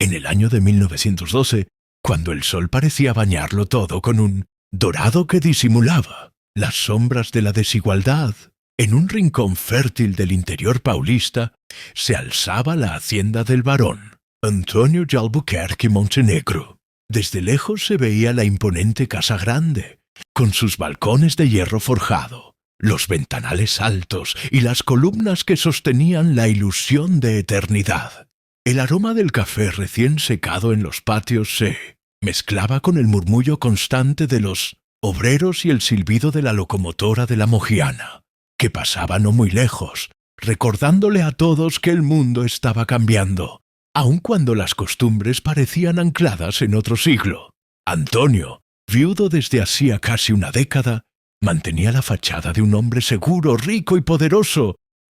en el año de 1912, cuando el sol parecía bañarlo todo con un dorado que disimulaba las sombras de la desigualdad. En un rincón fértil del interior paulista se alzaba la hacienda del barón Antonio de Albuquerque Montenegro. Desde lejos se veía la imponente casa grande, con sus balcones de hierro forjado, los ventanales altos y las columnas que sostenían la ilusión de eternidad. El aroma del café recién secado en los patios se mezclaba con el murmullo constante de los obreros y el silbido de la locomotora de la Mogiana, que pasaba no muy lejos, recordándole a todos que el mundo estaba cambiando, aun cuando las costumbres parecían ancladas en otro siglo. Antonio, viudo desde hacía casi una década, mantenía la fachada de un hombre seguro, rico y poderoso,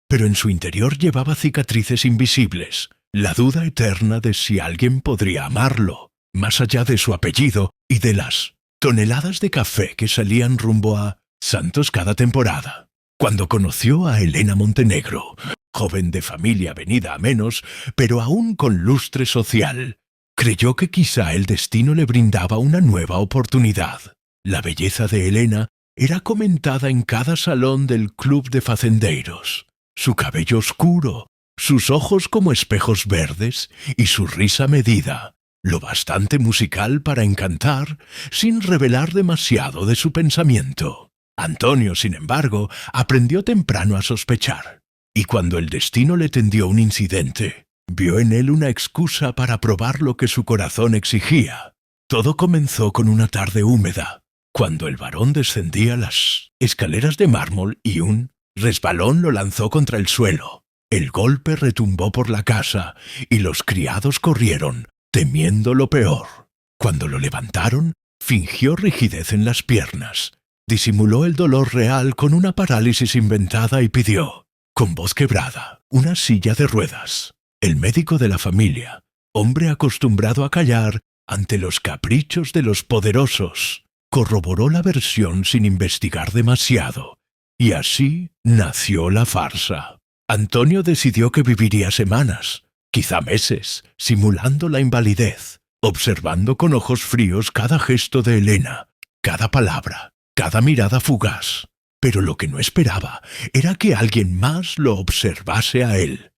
pero en su interior llevaba cicatrices invisibles, la duda eterna de si alguien podría amarlo, más allá de su apellido y de las toneladas de café que salían rumbo a Santos cada temporada. Cuando conoció a Elena Montenegro, joven de familia venida a menos, pero aún con lustre social, creyó que quizá el destino le brindaba una nueva oportunidad. La belleza de Elena era comentada en cada salón del club de facendeiros. Su cabello oscuro, sus ojos como espejos verdes y su risa medida, lo bastante musical para encantar sin revelar demasiado de su pensamiento. Antonio, sin embargo, aprendió temprano a sospechar, y cuando el destino le tendió un incidente, vio en él una excusa para probar lo que su corazón exigía. Todo comenzó con una tarde húmeda, cuando el varón descendía las escaleras de mármol y un resbalón lo lanzó contra el suelo. El golpe retumbó por la casa y los criados corrieron, temiendo lo peor. Cuando lo levantaron, fingió rigidez en las piernas, disimuló el dolor real con una parálisis inventada y pidió, con voz quebrada, una silla de ruedas. El médico de la familia, hombre acostumbrado a callar ante los caprichos de los poderosos, corroboró la versión sin investigar demasiado, y así nació la farsa. Antonio decidió que viviría semanas, quizá meses, simulando la invalidez, observando con ojos fríos cada gesto de Elena, cada palabra, cada mirada fugaz. Pero lo que no esperaba era que alguien más lo observase a él.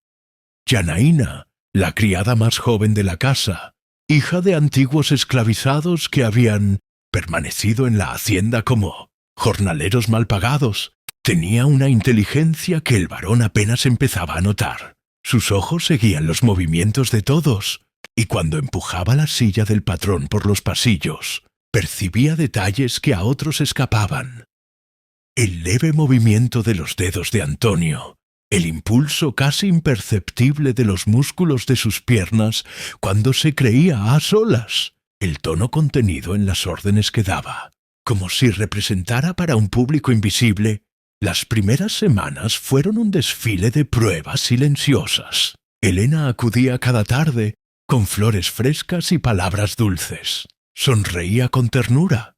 Janaína, la criada más joven de la casa, hija de antiguos esclavizados que habían permanecido en la hacienda como jornaleros mal pagados, tenía una inteligencia que el varón apenas empezaba a notar. Sus ojos seguían los movimientos de todos, y cuando empujaba la silla del patrón por los pasillos, percibía detalles que a otros escapaban. El leve movimiento de los dedos de Antonio, el impulso casi imperceptible de los músculos de sus piernas cuando se creía a solas, el tono contenido en las órdenes que daba, como si representara para un público invisible. Las primeras semanas fueron un desfile de pruebas silenciosas. Elena acudía cada tarde con flores frescas y palabras dulces. Sonreía con ternura,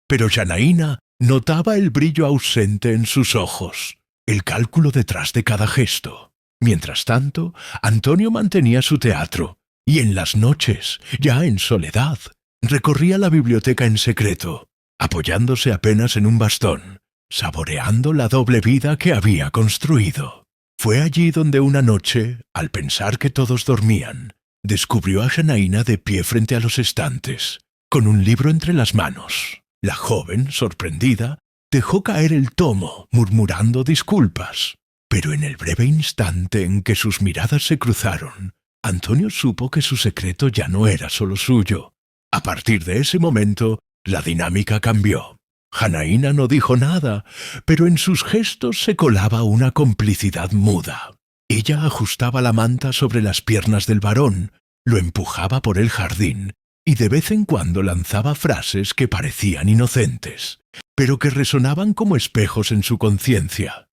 pero Janaína notaba el brillo ausente en sus ojos, el cálculo detrás de cada gesto. Mientras tanto, Antonio mantenía su teatro, y en las noches, ya en soledad, recorría la biblioteca en secreto, apoyándose apenas en un bastón, saboreando la doble vida que había construido. Fue allí donde una noche, al pensar que todos dormían, descubrió a Janaína de pie frente a los estantes, con un libro entre las manos. La joven, sorprendida, dejó caer el tomo, murmurando disculpas. Pero en el breve instante en que sus miradas se cruzaron, Antonio supo que su secreto ya no era solo suyo. A partir de ese momento, la dinámica cambió. Janaína no dijo nada, pero en sus gestos se colaba una complicidad muda. Ella ajustaba la manta sobre las piernas del varón, lo empujaba por el jardín y de vez en cuando lanzaba frases que parecían inocentes, pero que resonaban como espejos en su conciencia.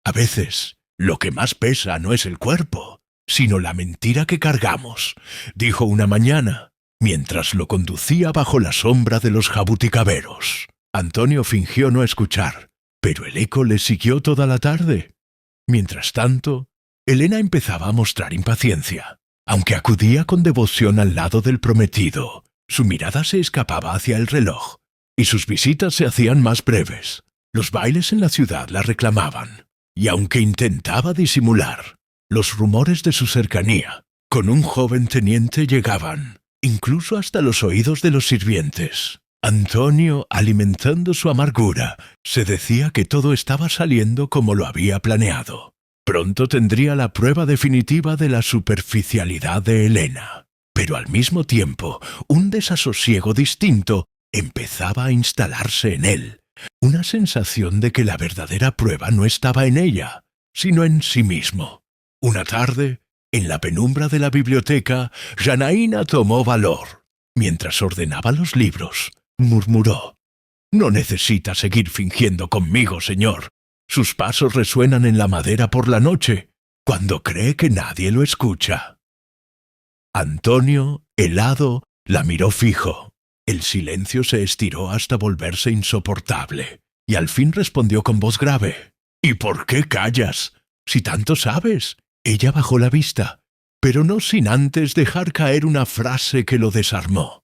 A veces, lo que más pesa no es el cuerpo, sino la mentira que cargamos, dijo una mañana, mientras lo conducía bajo la sombra de los jabuticaberos. Antonio fingió no escuchar, pero el eco le siguió toda la tarde. Mientras tanto, Elena empezaba a mostrar impaciencia. Aunque acudía con devoción al lado del prometido, su mirada se escapaba hacia el reloj, y sus visitas se hacían más breves. Los bailes en la ciudad la reclamaban, y aunque intentaba disimular, los rumores de su cercanía con un joven teniente llegaban, incluso hasta los oídos de los sirvientes. Antonio, alimentando su amargura, se decía que todo estaba saliendo como lo había planeado. Pronto tendría la prueba definitiva de la superficialidad de Elena. Pero al mismo tiempo, un desasosiego distinto empezaba a instalarse en él. Una sensación de que la verdadera prueba no estaba en ella, sino en sí mismo. Una tarde, en la penumbra de la biblioteca, Janaína tomó valor. Mientras ordenaba los libros, murmuró: «No necesita seguir fingiendo conmigo, señor. Sus pasos resuenan en la madera por la noche, cuando cree que nadie lo escucha». Antonio, helado, la miró fijo. El silencio se estiró hasta volverse insoportable, y al fin respondió con voz grave: «¿Y por qué callas? Si tanto sabes». Ella bajó la vista, pero no sin antes dejar caer una frase que lo desarmó.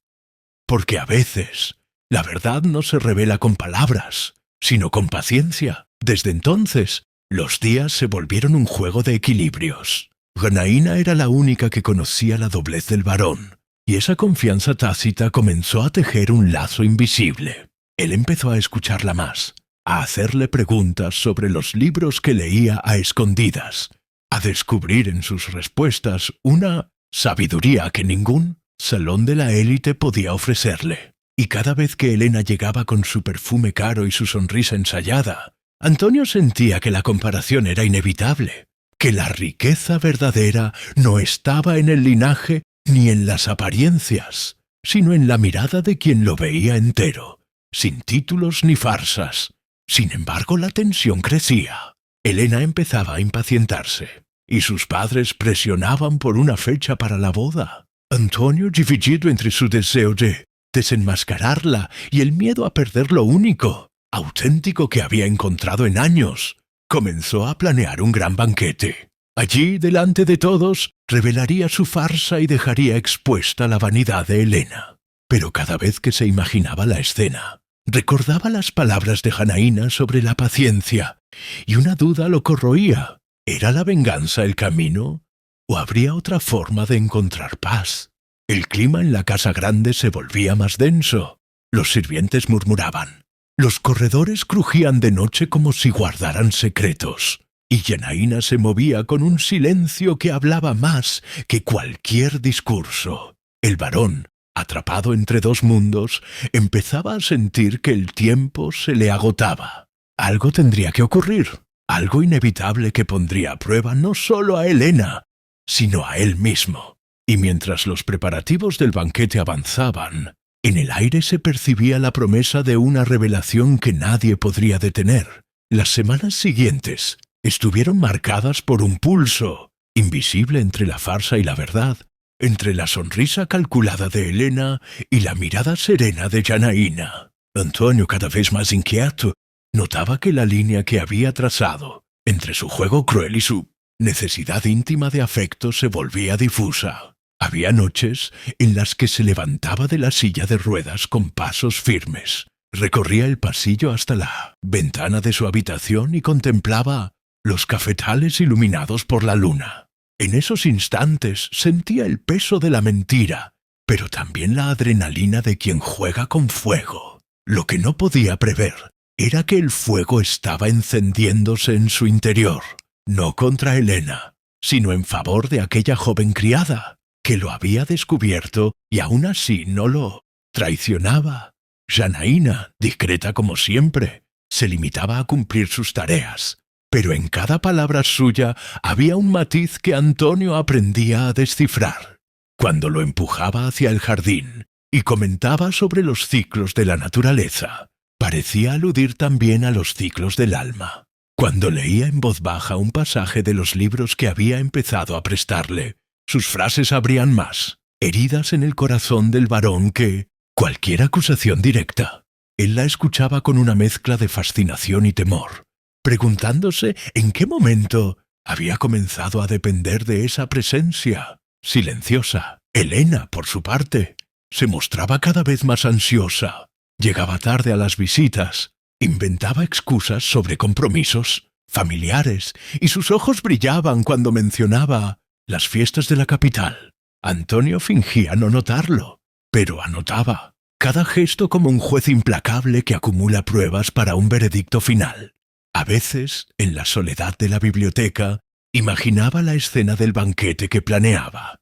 Porque a veces la verdad no se revela con palabras, sino con paciencia. Desde entonces, los días se volvieron un juego de equilibrios. Janaína era la única que conocía la doblez del varón, y esa confianza tácita comenzó a tejer un lazo invisible. Él empezó a escucharla más, a hacerle preguntas sobre los libros que leía a escondidas, a descubrir en sus respuestas una sabiduría que ningún salón de la élite podía ofrecerle. Y cada vez que Elena llegaba con su perfume caro y su sonrisa ensayada, Antonio sentía que la comparación era inevitable, que la riqueza verdadera no estaba en el linaje ni en las apariencias, sino en la mirada de quien lo veía entero, sin títulos ni farsas. Sin embargo, la tensión crecía. Elena empezaba a impacientarse, y sus padres presionaban por una fecha para la boda. Antonio, dividido entre su deseo de desenmascararla y el miedo a perder lo único, auténtico que había encontrado en años, comenzó a planear un gran banquete. Allí, delante de todos, revelaría su farsa y dejaría expuesta la vanidad de Elena. Pero cada vez que se imaginaba la escena, recordaba las palabras de Janaína sobre la paciencia, y una duda lo corroía. ¿Era la venganza el camino? ¿O habría otra forma de encontrar paz? El clima en la casa grande se volvía más denso. Los sirvientes murmuraban. Los corredores crujían de noche como si guardaran secretos. Y Janaína se movía con un silencio que hablaba más que cualquier discurso. El varón, atrapado entre dos mundos, empezaba a sentir que el tiempo se le agotaba. Algo tendría que ocurrir, algo inevitable que pondría a prueba no solo a Elena, sino a él mismo. Y mientras los preparativos del banquete avanzaban, en el aire se percibía la promesa de una revelación que nadie podría detener. Las semanas siguientes estuvieron marcadas por un pulso, invisible entre la farsa y la verdad, entre la sonrisa calculada de Elena y la mirada serena de Janaína. Antonio, cada vez más inquieto, notaba que la línea que había trazado entre su juego cruel y su necesidad íntima de afecto se volvía difusa. Había noches en las que se levantaba de la silla de ruedas con pasos firmes, recorría el pasillo hasta la ventana de su habitación y contemplaba los cafetales iluminados por la luna. En esos instantes sentía el peso de la mentira, pero también la adrenalina de quien juega con fuego. Lo que no podía prever era que el fuego estaba encendiéndose en su interior, no contra Elena, sino en favor de aquella joven criada, que lo había descubierto y aún así no lo traicionaba. Janaína, discreta como siempre, se limitaba a cumplir sus tareas, pero en cada palabra suya había un matiz que Antonio aprendía a descifrar. Cuando lo empujaba hacia el jardín y comentaba sobre los ciclos de la naturaleza, parecía aludir también a los ciclos del alma. Cuando leía en voz baja un pasaje de los libros que había empezado a prestarle, sus frases abrían más heridas en el corazón del varón que cualquier acusación directa. Él la escuchaba con una mezcla de fascinación y temor, preguntándose en qué momento había comenzado a depender de esa presencia. silenciosa. Elena, por su parte, se mostraba cada vez más ansiosa. Llegaba tarde a las visitas, inventaba excusas sobre compromisos familiares, y sus ojos brillaban cuando mencionaba las fiestas de la capital. Antonio fingía no notarlo, pero anotaba cada gesto como un juez implacable que acumula pruebas para un veredicto final. A veces, en la soledad de la biblioteca, imaginaba la escena del banquete que planeaba.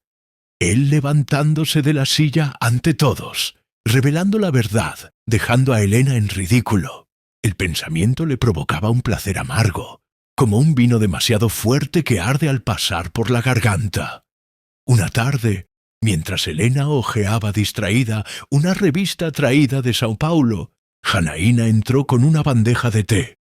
Él levantándose de la silla ante todos, revelando la verdad, dejando a Elena en ridículo. El pensamiento le provocaba un placer amargo, como un vino demasiado fuerte que arde al pasar por la garganta. Una tarde, mientras Elena hojeaba distraída una revista traída de Sao Paulo, Janaína entró con una bandeja de té.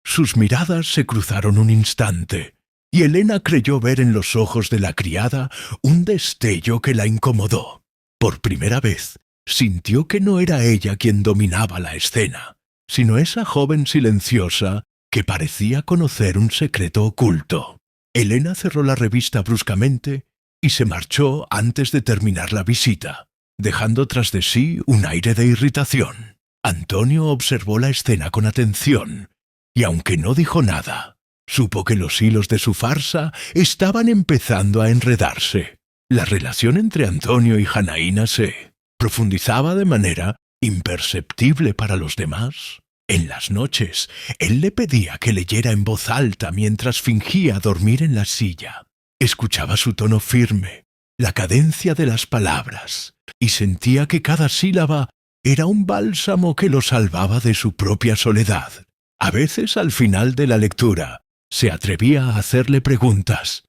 Sus miradas se cruzaron un instante, y Elena creyó ver en los ojos de la criada un destello que la incomodó. Por primera vez, sintió que no era ella quien dominaba la escena, sino esa joven silenciosa que parecía conocer un secreto oculto. Elena cerró la revista bruscamente y se marchó antes de terminar la visita, dejando tras de sí un aire de irritación. Antonio observó la escena con atención, y aunque no dijo nada, supo que los hilos de su farsa estaban empezando a enredarse. La relación entre Antonio y Janaína se profundizaba de manera imperceptible para los demás. En las noches, él le pedía que leyera en voz alta mientras fingía dormir en la silla. Escuchaba su tono firme, la cadencia de las palabras, y sentía que cada sílaba era un bálsamo que lo salvaba de su propia soledad. A veces, al final de la lectura, se atrevía a hacerle preguntas.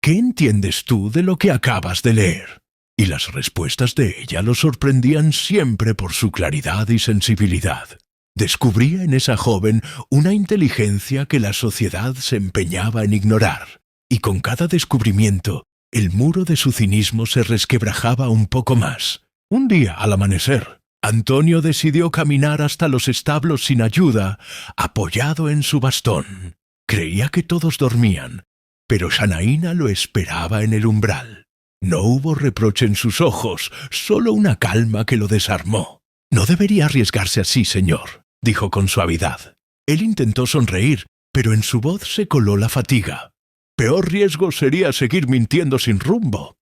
¿Qué entiendes tú de lo que acabas de leer? Y las respuestas de ella lo sorprendían siempre por su claridad y sensibilidad. Descubría en esa joven una inteligencia que la sociedad se empeñaba en ignorar, y con cada descubrimiento el muro de su cinismo se resquebrajaba un poco más. Un día, al amanecer, Antonio decidió caminar hasta los establos sin ayuda, apoyado en su bastón. Creía que todos dormían, pero Janaína lo esperaba en el umbral. No hubo reproche en sus ojos, solo una calma que lo desarmó. «No debería arriesgarse así, señor», dijo con suavidad. Él intentó sonreír, pero en su voz se coló la fatiga. «Peor riesgo sería seguir mintiendo sin rumbo».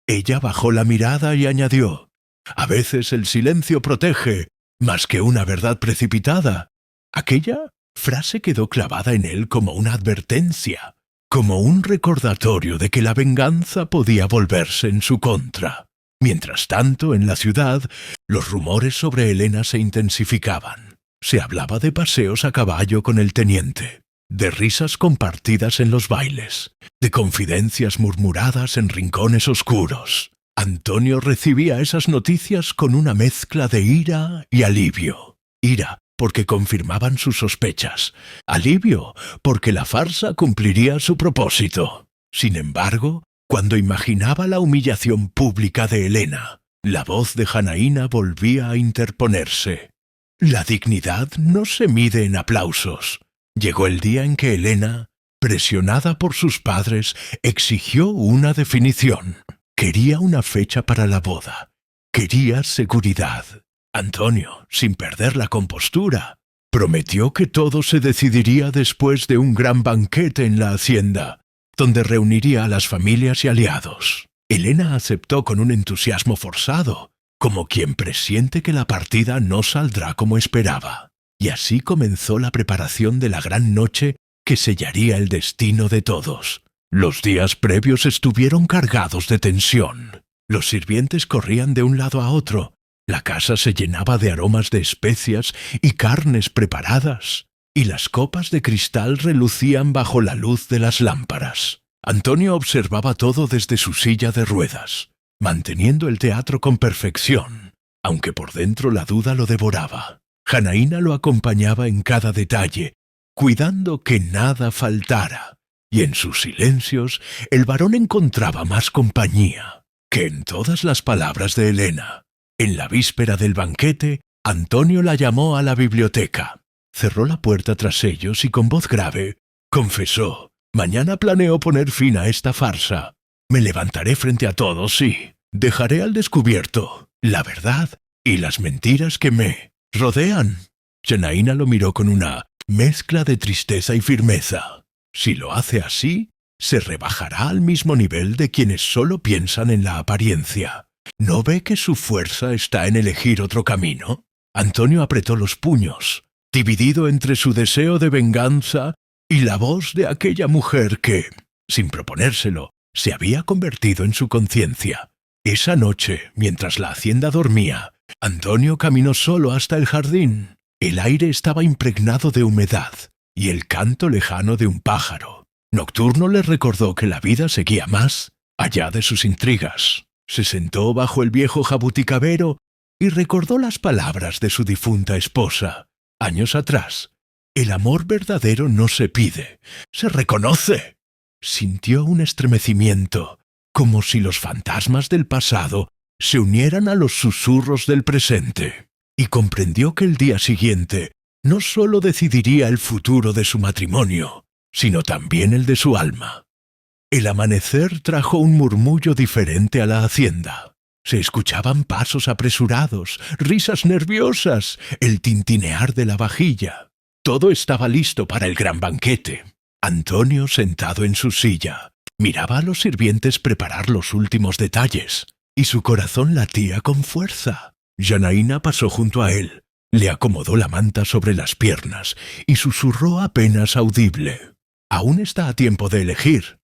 Ella bajó la mirada y añadió: «A veces el silencio protege, más que una verdad precipitada». Aquella frase quedó clavada en él como una advertencia, como un recordatorio de que la venganza podía volverse en su contra. Mientras tanto, en la ciudad, los rumores sobre Elena se intensificaban. Se hablaba de paseos a caballo con el teniente, de risas compartidas en los bailes, de confidencias murmuradas en rincones oscuros. Antonio recibía esas noticias con una mezcla de ira y alivio. Ira, porque confirmaban sus sospechas. Alivio, porque la farsa cumpliría su propósito. Sin embargo, cuando imaginaba la humillación pública de Elena, la voz de Janaína volvía a interponerse. La dignidad no se mide en aplausos. Llegó el día en que Elena, presionada por sus padres, exigió una definición. Quería una fecha para la boda. Quería seguridad. Antonio, sin perder la compostura, prometió que todo se decidiría después de un gran banquete en la hacienda, donde reuniría a las familias y aliados. Elena aceptó con un entusiasmo forzado, como quien presiente que la partida no saldrá como esperaba. Y así comenzó la preparación de la gran noche que sellaría el destino de todos. Los días previos estuvieron cargados de tensión. Los sirvientes corrían de un lado a otro. La casa se llenaba de aromas de especias y carnes preparadas, y las copas de cristal relucían bajo la luz de las lámparas. Antonio observaba todo desde su silla de ruedas, manteniendo el teatro con perfección, aunque por dentro la duda lo devoraba. Janaína lo acompañaba en cada detalle, cuidando que nada faltara, y en sus silencios el varón encontraba más compañía que en todas las palabras de Elena. En la víspera del banquete, Antonio la llamó a la biblioteca. Cerró la puerta tras ellos y con voz grave confesó: «Mañana planeo poner fin a esta farsa. Me levantaré frente a todos y dejaré al descubierto la verdad y las mentiras que me rodean. Janaína lo miró con una mezcla de tristeza y firmeza. Si lo hace así, se rebajará al mismo nivel de quienes solo piensan en la apariencia. ¿No ve que su fuerza está en elegir otro camino? Antonio apretó los puños, dividido entre su deseo de venganza y la voz de aquella mujer que, sin proponérselo, se había convertido en su conciencia. Esa noche, mientras la hacienda dormía, Antonio caminó solo hasta el jardín. El aire estaba impregnado de humedad y el canto lejano de un pájaro nocturno le recordó que la vida seguía más allá de sus intrigas. Se sentó bajo el viejo jabuticabero y recordó las palabras de su difunta esposa. Años atrás, el amor verdadero no se pide, se reconoce. Sintió un estremecimiento, como si los fantasmas del pasado se unieran a los susurros del presente, y comprendió que el día siguiente no solo decidiría el futuro de su matrimonio, sino también el de su alma. El amanecer trajo un murmullo diferente a la hacienda. Se escuchaban pasos apresurados, risas nerviosas, el tintinear de la vajilla. Todo estaba listo para el gran banquete. Antonio, sentado en su silla, miraba a los sirvientes preparar los últimos detalles, y su corazón latía con fuerza. Janaína pasó junto a él, le acomodó la manta sobre las piernas y susurró apenas audible: «Aún está a tiempo de elegir».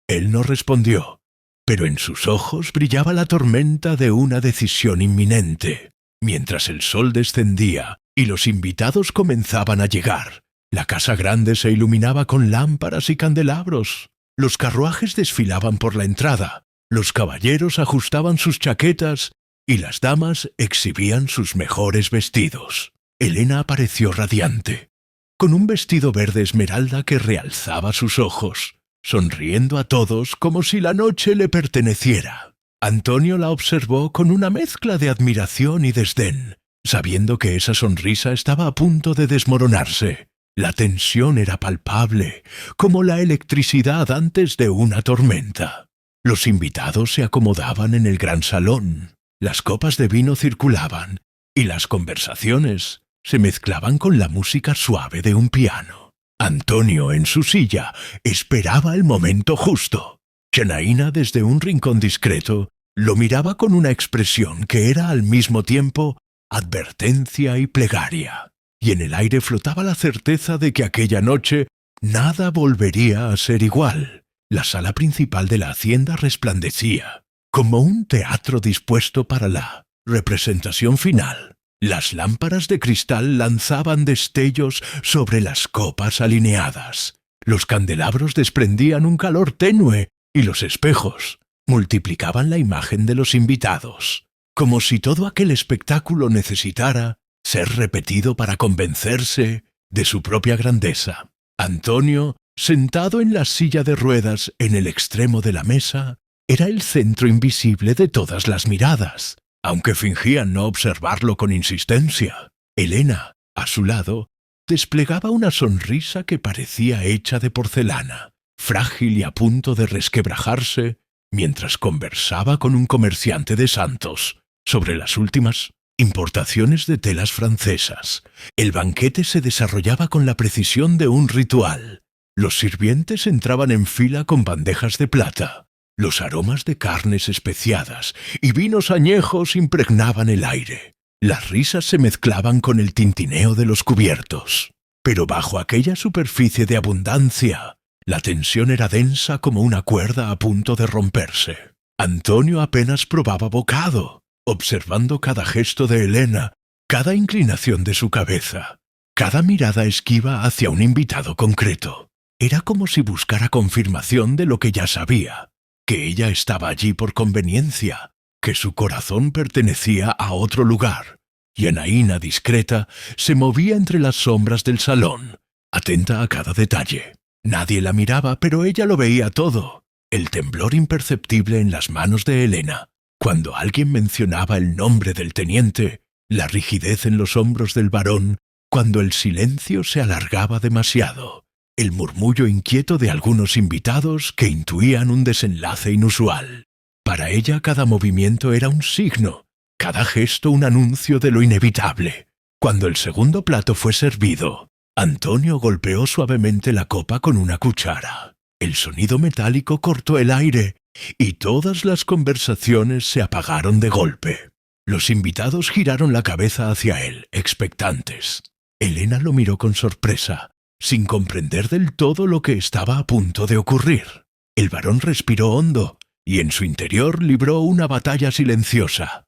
Él no respondió, pero en sus ojos brillaba la tormenta de una decisión inminente. Mientras el sol descendía y los invitados comenzaban a llegar, la casa grande se iluminaba con lámparas y candelabros. Los carruajes desfilaban por la entrada, los caballeros ajustaban sus chaquetas y las damas exhibían sus mejores vestidos. Elena apareció radiante, con un vestido verde esmeralda que realzaba sus ojos, sonriendo a todos como si la noche le perteneciera. Antonio la observó con una mezcla de admiración y desdén, sabiendo que esa sonrisa estaba a punto de desmoronarse. La tensión era palpable, como la electricidad antes de una tormenta. Los invitados se acomodaban en el gran salón, las copas de vino circulaban, y las conversaciones se mezclaban con la música suave de un piano. Antonio, en su silla, esperaba el momento justo. Janaína, desde un rincón discreto, lo miraba con una expresión que era al mismo tiempo advertencia y plegaria, y en el aire flotaba la certeza de que aquella noche nada volvería a ser igual. La sala principal de la hacienda resplandecía, como un teatro dispuesto para la representación final. Las lámparas de cristal lanzaban destellos sobre las copas alineadas. Los candelabros desprendían un calor tenue y los espejos multiplicaban la imagen de los invitados, como si todo aquel espectáculo necesitara ser repetido para convencerse de su propia grandeza. Antonio, sentado en la silla de ruedas en el extremo de la mesa, era el centro invisible de todas las miradas, aunque fingían no observarlo con insistencia. Elena, a su lado, desplegaba una sonrisa que parecía hecha de porcelana, frágil y a punto de resquebrajarse, mientras conversaba con un comerciante de Santos sobre las últimas importaciones de telas francesas. El banquete se desarrollaba con la precisión de un ritual. Los sirvientes entraban en fila con bandejas de plata. Los aromas de carnes especiadas y vinos añejos impregnaban el aire. Las risas se mezclaban con el tintineo de los cubiertos. Pero bajo aquella superficie de abundancia, la tensión era densa como una cuerda a punto de romperse. Antonio apenas probaba bocado, observando cada gesto de Elena, cada inclinación de su cabeza, cada mirada esquiva hacia un invitado concreto. Era como si buscara confirmación de lo que ya sabía, que ella estaba allí por conveniencia, que su corazón pertenecía a otro lugar. Y Janaína, discreta, se movía entre las sombras del salón, atenta a cada detalle. Nadie la miraba, pero ella lo veía todo. El temblor imperceptible en las manos de Elena, cuando alguien mencionaba el nombre del teniente, la rigidez en los hombros del varón, cuando el silencio se alargaba demasiado, el murmullo inquieto de algunos invitados que intuían un desenlace inusual. Para ella cada movimiento era un signo, cada gesto un anuncio de lo inevitable. Cuando el segundo plato fue servido, Antonio golpeó suavemente la copa con una cuchara. El sonido metálico cortó el aire y todas las conversaciones se apagaron de golpe. Los invitados giraron la cabeza hacia él, expectantes. Elena lo miró con sorpresa, sin comprender del todo lo que estaba a punto de ocurrir. El varón respiró hondo y en su interior libró una batalla silenciosa.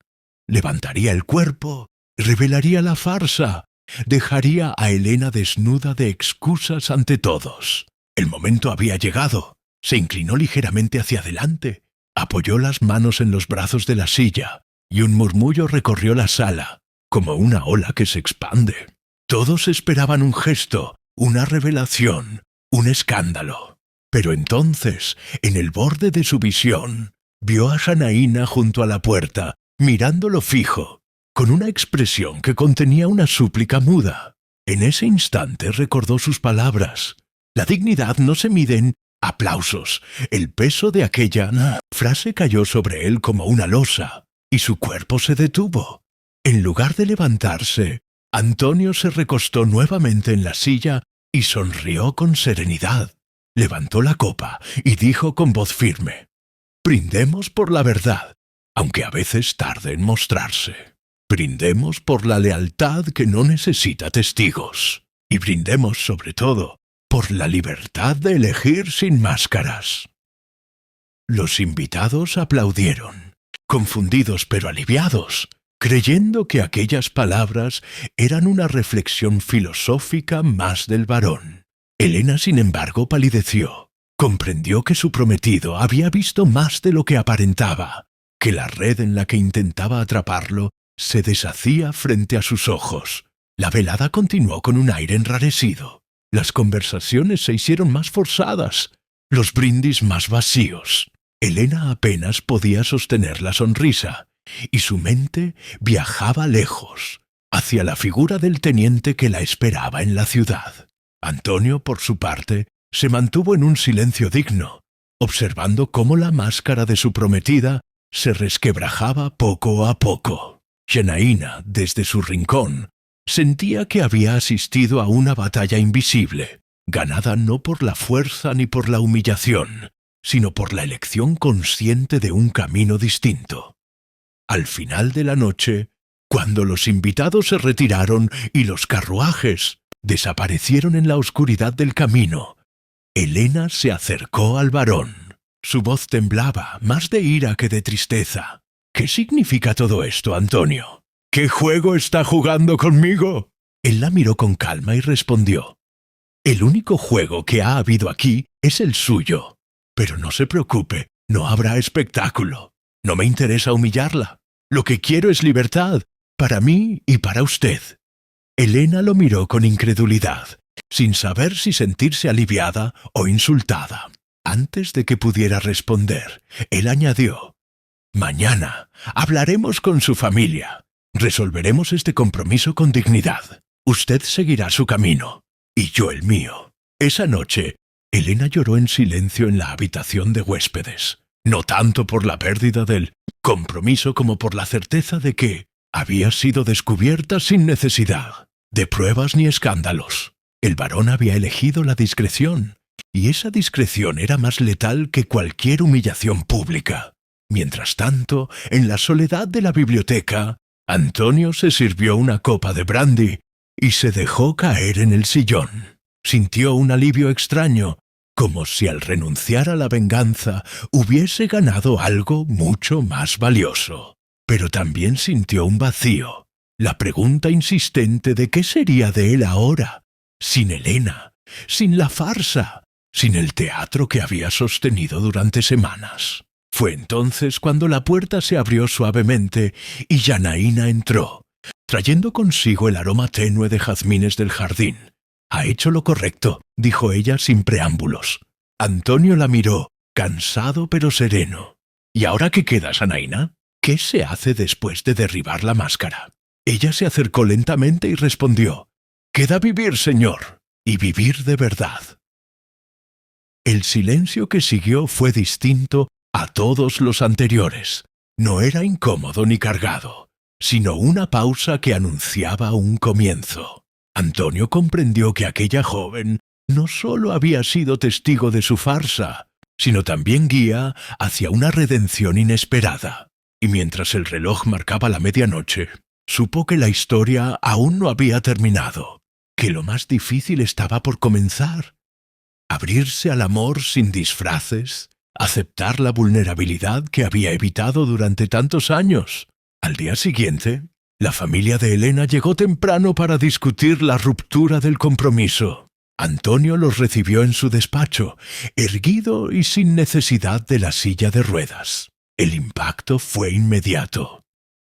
Levantaría el cuerpo, revelaría la farsa, dejaría a Elena desnuda de excusas ante todos. El momento había llegado. Se inclinó ligeramente hacia adelante, apoyó las manos en los brazos de la silla y un murmullo recorrió la sala, como una ola que se expande. Todos esperaban un gesto, una revelación, un escándalo. Pero entonces, en el borde de su visión, vio a Janaína junto a la puerta, mirándolo fijo, con una expresión que contenía una súplica muda. En ese instante recordó sus palabras. La dignidad no se mide en aplausos. El peso de aquella frase cayó sobre él como una losa, y su cuerpo se detuvo. En lugar de levantarse, Antonio se recostó nuevamente en la silla y sonrió con serenidad. Levantó la copa y dijo con voz firme: «Brindemos por la verdad, aunque a veces tarde en mostrarse. Brindemos por la lealtad que no necesita testigos. Y brindemos, sobre todo, por la libertad de elegir sin máscaras». Los invitados aplaudieron, confundidos pero aliviados, creyendo que aquellas palabras eran una reflexión filosófica más del varón. Elena, sin embargo, palideció. Comprendió que su prometido había visto más de lo que aparentaba, que la red en la que intentaba atraparlo se deshacía frente a sus ojos. La velada continuó con un aire enrarecido. Las conversaciones se hicieron más forzadas, los brindis más vacíos. Elena apenas podía sostener la sonrisa, y su mente viajaba lejos, hacia la figura del teniente que la esperaba en la ciudad. Antonio, por su parte, se mantuvo en un silencio digno, observando cómo la máscara de su prometida se resquebrajaba poco a poco. Janaína, desde su rincón, sentía que había asistido a una batalla invisible, ganada no por la fuerza ni por la humillación, sino por la elección consciente de un camino distinto. Al final de la noche, cuando los invitados se retiraron y los carruajes desaparecieron en la oscuridad del camino, Elena se acercó al varón. Su voz temblaba, más de ira que de tristeza. «¿Qué significa todo esto, Antonio? ¿Qué juego está jugando conmigo?» Él la miró con calma y respondió: «El único juego que ha habido aquí es el suyo. Pero no se preocupe, no habrá espectáculo. No me interesa humillarla. Lo que quiero es libertad, para mí y para usted». Elena lo miró con incredulidad, sin saber si sentirse aliviada o insultada. Antes de que pudiera responder, él añadió: «Mañana hablaremos con su familia. Resolveremos este compromiso con dignidad. Usted seguirá su camino, y yo el mío». Esa noche, Elena lloró en silencio en la habitación de huéspedes, no tanto por la pérdida del compromiso como por la certeza de que había sido descubierta sin necesidad de pruebas ni escándalos. El varón había elegido la discreción, y esa discreción era más letal que cualquier humillación pública. Mientras tanto, en la soledad de la biblioteca, Antonio se sirvió una copa de brandy y se dejó caer en el sillón. Sintió un alivio extraño, como si al renunciar a la venganza hubiese ganado algo mucho más valioso. Pero también sintió un vacío, la pregunta insistente de qué sería de él ahora, sin Elena, sin la farsa, sin el teatro que había sostenido durante semanas. Fue entonces cuando la puerta se abrió suavemente y Janaína entró, trayendo consigo el aroma tenue de jazmines del jardín. «Ha hecho lo correcto», dijo ella sin preámbulos. Antonio la miró, cansado pero sereno. «¿Y ahora qué queda, Janaína? ¿Qué se hace después de derribar la máscara?» Ella se acercó lentamente y respondió: «Queda vivir, señor, y vivir de verdad». El silencio que siguió fue distinto a todos los anteriores. No era incómodo ni cargado, sino una pausa que anunciaba un comienzo. Antonio comprendió que aquella joven no solo había sido testigo de su farsa, sino también guía hacia una redención inesperada. Y mientras el reloj marcaba la medianoche, supo que la historia aún no había terminado, que lo más difícil estaba por comenzar. Abrirse al amor sin disfraces, aceptar la vulnerabilidad que había evitado durante tantos años. Al día siguiente, la familia de Elena llegó temprano para discutir la ruptura del compromiso. Antonio los recibió en su despacho, erguido y sin necesidad de la silla de ruedas. El impacto fue inmediato.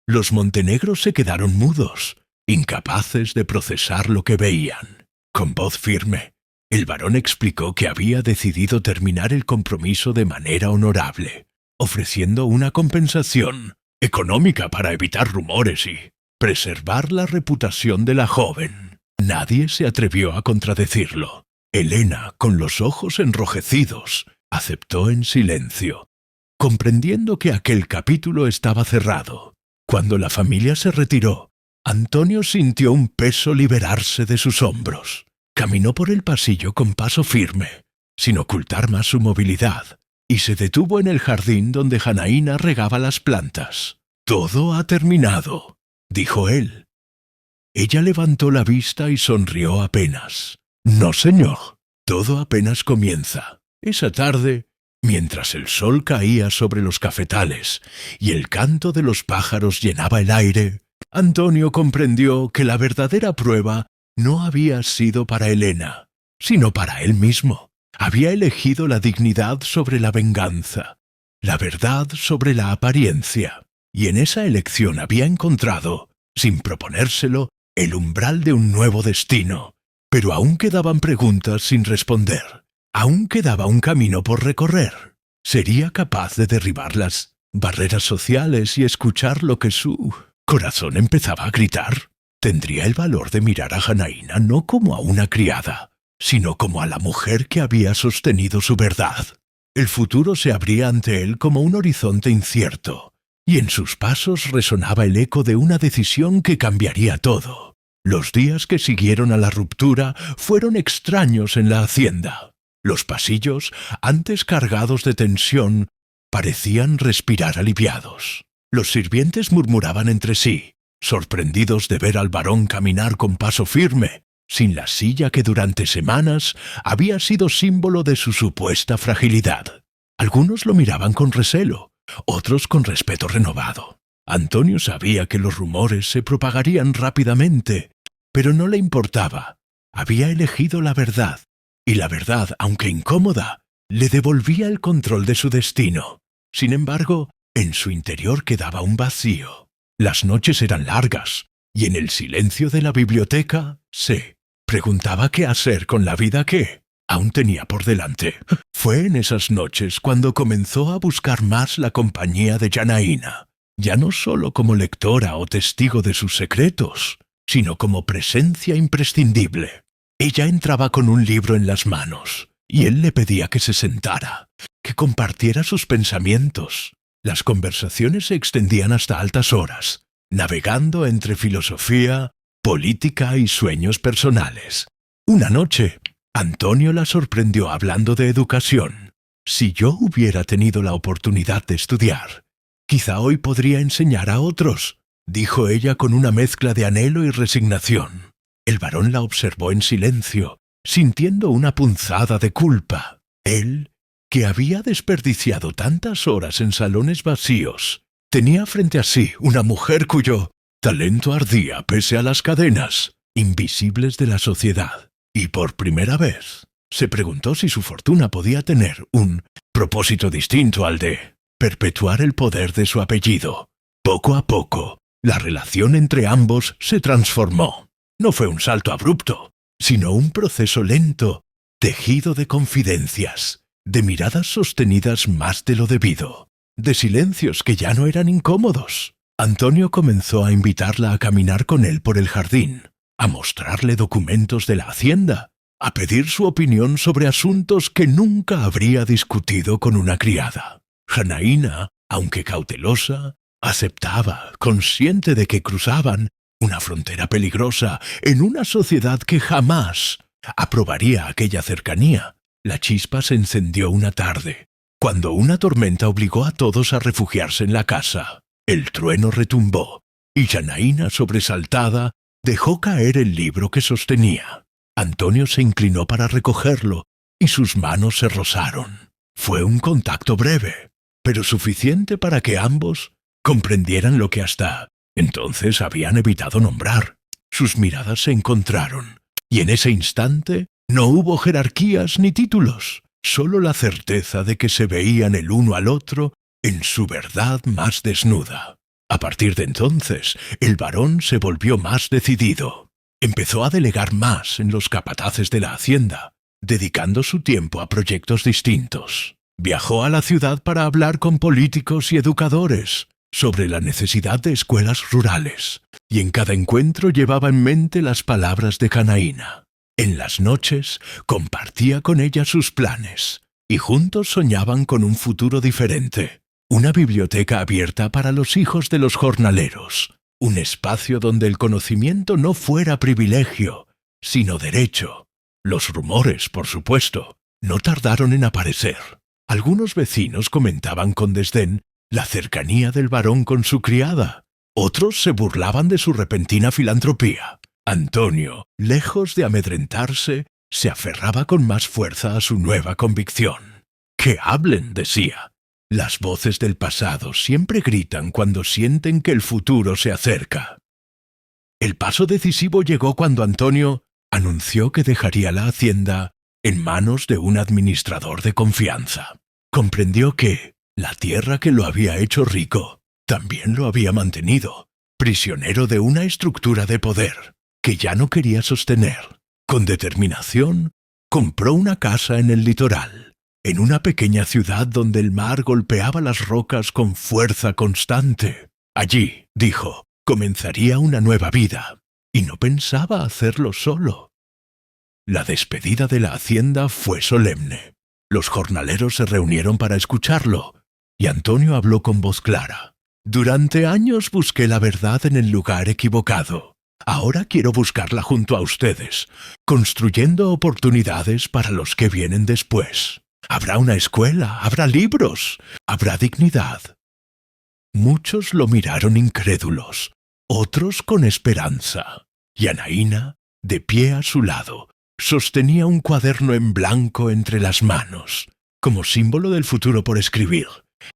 Los montenegros se quedaron mudos, incapaces de procesar lo que veían. Con voz firme, el varón explicó que había decidido terminar el compromiso de manera honorable, ofreciendo una compensación económica para evitar rumores y preservar la reputación de la joven. Nadie se atrevió a contradecirlo. Elena, con los ojos enrojecidos, aceptó en silencio, comprendiendo que aquel capítulo estaba cerrado. Cuando la familia se retiró, Antonio sintió un peso liberarse de sus hombros. Caminó por el pasillo con paso firme, sin ocultar más su movilidad, y se detuvo en el jardín donde Janaína regaba las plantas. «Todo ha terminado», dijo él. Ella levantó la vista y sonrió apenas. «No, señor, todo apenas comienza». Esa tarde, mientras el sol caía sobre los cafetales y el canto de los pájaros llenaba el aire, Antonio comprendió que la verdadera prueba no había sido para Elena, sino para él mismo. Había elegido la dignidad sobre la venganza, la verdad sobre la apariencia, y en esa elección había encontrado, sin proponérselo, el umbral de un nuevo destino. Pero aún quedaban preguntas sin responder. Aún quedaba un camino por recorrer. ¿Sería capaz de derribar las barreras sociales y escuchar lo que su corazón empezaba a gritar? ¿Tendría el valor de mirar a Janaína no como a una criada, sino como a la mujer que había sostenido su verdad? El futuro se abría ante él como un horizonte incierto, y en sus pasos resonaba el eco de una decisión que cambiaría todo. Los días que siguieron a la ruptura fueron extraños en la hacienda. Los pasillos, antes cargados de tensión, parecían respirar aliviados. Los sirvientes murmuraban entre sí, sorprendidos de ver al varón caminar con paso firme, sin la silla que durante semanas había sido símbolo de su supuesta fragilidad. Algunos lo miraban con recelo, otros con respeto renovado. Antonio sabía que los rumores se propagarían rápidamente, pero no le importaba. Había elegido la verdad, y la verdad, aunque incómoda, le devolvía el control de su destino. Sin embargo, en su interior quedaba un vacío. Las noches eran largas, y en el silencio de la biblioteca se preguntaba qué hacer con la vida que aún tenía por delante. Fue en esas noches cuando comenzó a buscar más la compañía de Janaína, ya no solo como lectora o testigo de sus secretos, sino como presencia imprescindible. Ella entraba con un libro en las manos, y él le pedía que se sentara, que compartiera sus pensamientos. Las conversaciones se extendían hasta altas horas, navegando entre filosofía, política y sueños personales. Una noche, Antonio la sorprendió hablando de educación. «Si yo hubiera tenido la oportunidad de estudiar, quizá hoy podría enseñar a otros», dijo ella con una mezcla de anhelo y resignación. El varón la observó en silencio, sintiendo una punzada de culpa. Él, que había desperdiciado tantas horas en salones vacíos, tenía frente a sí una mujer cuyo talento ardía pese a las cadenas invisibles de la sociedad. Y por primera vez se preguntó si su fortuna podía tener un propósito distinto al de perpetuar el poder de su apellido. Poco a poco, la relación entre ambos se transformó. No fue un salto abrupto, sino un proceso lento, tejido de confidencias, de miradas sostenidas más de lo debido, de silencios que ya no eran incómodos. Antonio comenzó a invitarla a caminar con él por el jardín, a mostrarle documentos de la hacienda, a pedir su opinión sobre asuntos que nunca habría discutido con una criada. Janaína, aunque cautelosa, aceptaba, consciente de que cruzaban una frontera peligrosa en una sociedad que jamás aprobaría aquella cercanía. La chispa se encendió una tarde, cuando una tormenta obligó a todos a refugiarse en la casa. El trueno retumbó, y Janaína, sobresaltada, dejó caer el libro que sostenía. Antonio se inclinó para recogerlo, y sus manos se rozaron. Fue un contacto breve, pero suficiente para que ambos comprendieran lo que hasta entonces habían evitado nombrar. Sus miradas se encontraron, y en ese instante no hubo jerarquías ni títulos, solo la certeza de que se veían el uno al otro en su verdad más desnuda. A partir de entonces, el varón se volvió más decidido. Empezó a delegar más en los capataces de la hacienda, dedicando su tiempo a proyectos distintos. Viajó a la ciudad para hablar con políticos y educadores sobre la necesidad de escuelas rurales, y en cada encuentro llevaba en mente las palabras de Janaína. En las noches compartía con ella sus planes, y juntos soñaban con un futuro diferente. Una biblioteca abierta para los hijos de los jornaleros, un espacio donde el conocimiento no fuera privilegio, sino derecho. Los rumores, por supuesto, no tardaron en aparecer. Algunos vecinos comentaban con desdén la cercanía del varón con su criada. Otros se burlaban de su repentina filantropía. Antonio, lejos de amedrentarse, se aferraba con más fuerza a su nueva convicción. «Que hablen», decía. «Las voces del pasado siempre gritan cuando sienten que el futuro se acerca». El paso decisivo llegó cuando Antonio anunció que dejaría la hacienda en manos de un administrador de confianza. Comprendió que la tierra que lo había hecho rico también lo había mantenido, prisionero de una estructura de poder que ya no quería sostener. Con determinación, compró una casa en el litoral, en una pequeña ciudad donde el mar golpeaba las rocas con fuerza constante. Allí, dijo, comenzaría una nueva vida, y no pensaba hacerlo solo. La despedida de la hacienda fue solemne. Los jornaleros se reunieron para escucharlo, y Antonio habló con voz clara. «Durante años busqué la verdad en el lugar equivocado. Ahora quiero buscarla junto a ustedes, construyendo oportunidades para los que vienen después. Habrá una escuela, habrá libros, habrá dignidad». Muchos lo miraron incrédulos, otros con esperanza. Y Anaína, de pie a su lado, sostenía un cuaderno en blanco entre las manos, como símbolo del futuro por escribir.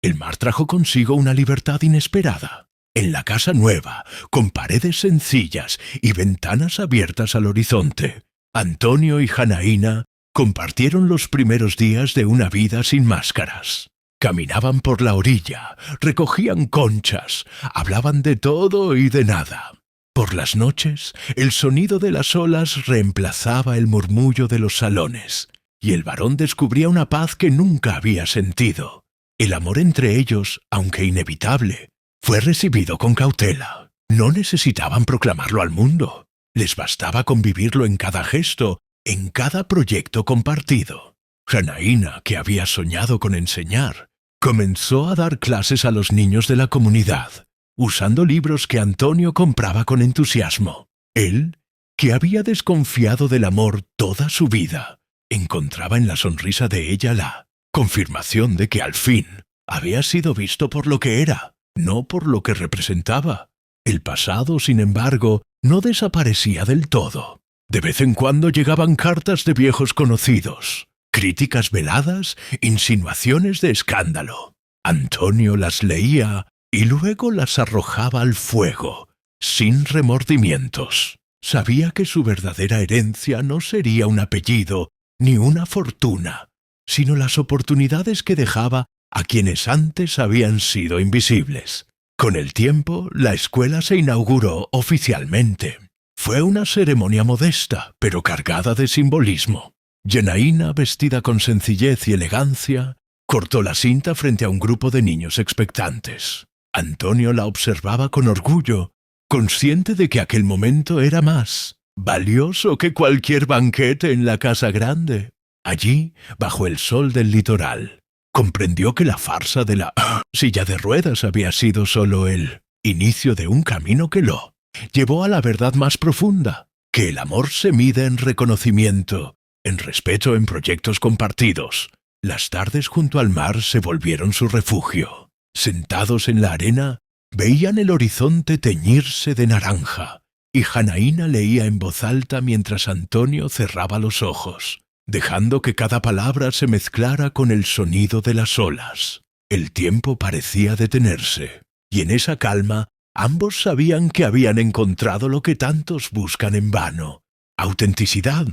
El mar trajo consigo una libertad inesperada. En la casa nueva, con paredes sencillas y ventanas abiertas al horizonte, Antonio y Janaína compartieron los primeros días de una vida sin máscaras. Caminaban por la orilla, recogían conchas, hablaban de todo y de nada. Por las noches, el sonido de las olas reemplazaba el murmullo de los salones, y el varón descubría una paz que nunca había sentido. El amor entre ellos, aunque inevitable, fue recibido con cautela. No necesitaban proclamarlo al mundo. Les bastaba convivirlo en cada gesto, en cada proyecto compartido. Janaína, que había soñado con enseñar, comenzó a dar clases a los niños de la comunidad, usando libros que Antonio compraba con entusiasmo. Él, que había desconfiado del amor toda su vida, encontraba en la sonrisa de ella la confirmación de que al fin había sido visto por lo que era, no por lo que representaba. El pasado, sin embargo, no desaparecía del todo. De vez en cuando llegaban cartas de viejos conocidos, críticas veladas, insinuaciones de escándalo. Antonio las leía y luego las arrojaba al fuego, sin remordimientos. Sabía que su verdadera herencia no sería un apellido ni una fortuna, sino las oportunidades que dejaba a quienes antes habían sido invisibles. Con el tiempo, la escuela se inauguró oficialmente. Fue una ceremonia modesta, pero cargada de simbolismo. Janaína, vestida con sencillez y elegancia, cortó la cinta frente a un grupo de niños expectantes. Antonio la observaba con orgullo, consciente de que aquel momento era más valioso que cualquier banquete en la casa grande. Allí, bajo el sol del litoral, comprendió que la farsa de la silla de ruedas había sido solo el inicio de un camino que lo llevó a la verdad más profunda, que el amor se mide en reconocimiento, en respeto, en proyectos compartidos. Las tardes junto al mar se volvieron su refugio. Sentados en la arena, veían el horizonte teñirse de naranja, y Janaína leía en voz alta mientras Antonio cerraba los ojos, dejando que cada palabra se mezclara con el sonido de las olas. El tiempo parecía detenerse, y en esa calma ambos sabían que habían encontrado lo que tantos buscan en vano: autenticidad.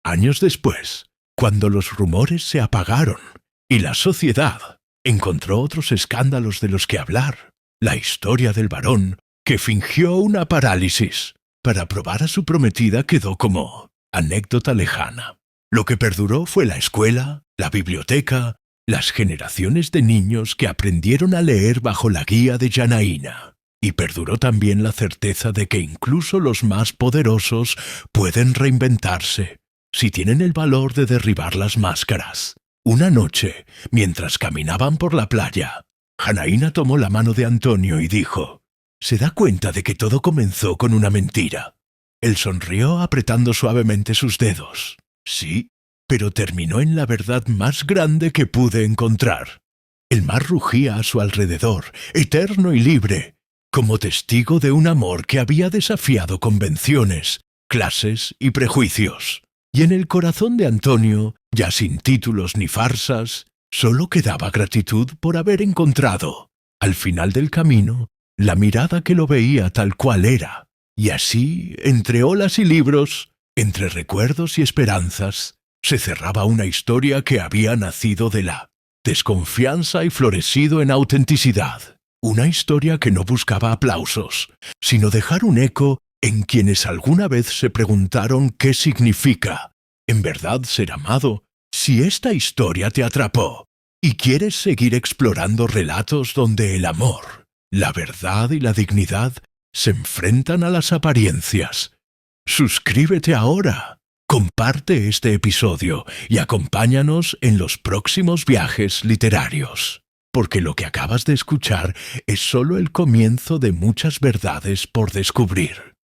Años después, cuando los rumores se apagaron y la sociedad encontró otros escándalos de los que hablar, la historia del varón que fingió una parálisis para probar a su prometida quedó como anécdota lejana. Lo que perduró fue la escuela, la biblioteca, las generaciones de niños que aprendieron a leer bajo la guía de Janaína. Y perduró también la certeza de que incluso los más poderosos pueden reinventarse si tienen el valor de derribar las máscaras. Una noche, mientras caminaban por la playa, Janaína tomó la mano de Antonio y dijo: «¿Se da cuenta de que todo comenzó con una mentira?». Él sonrió apretando suavemente sus dedos. «Sí, pero terminó en la verdad más grande que pude encontrar». El mar rugía a su alrededor, eterno y libre, como testigo de un amor que había desafiado convenciones, clases y prejuicios. Y en el corazón de Antonio, ya sin títulos ni farsas, solo quedaba gratitud por haber encontrado, al final del camino, la mirada que lo veía tal cual era. Y así, entre olas y libros, entre recuerdos y esperanzas, se cerraba una historia que había nacido de la desconfianza y florecido en autenticidad. Una historia que no buscaba aplausos, sino dejar un eco en quienes alguna vez se preguntaron qué significa, en verdad, ser amado. Si esta historia te atrapó y quieres seguir explorando relatos donde el amor, la verdad y la dignidad se enfrentan a las apariencias, suscríbete ahora, comparte este episodio y acompáñanos en los próximos viajes literarios, porque lo que acabas de escuchar es solo el comienzo de muchas verdades por descubrir.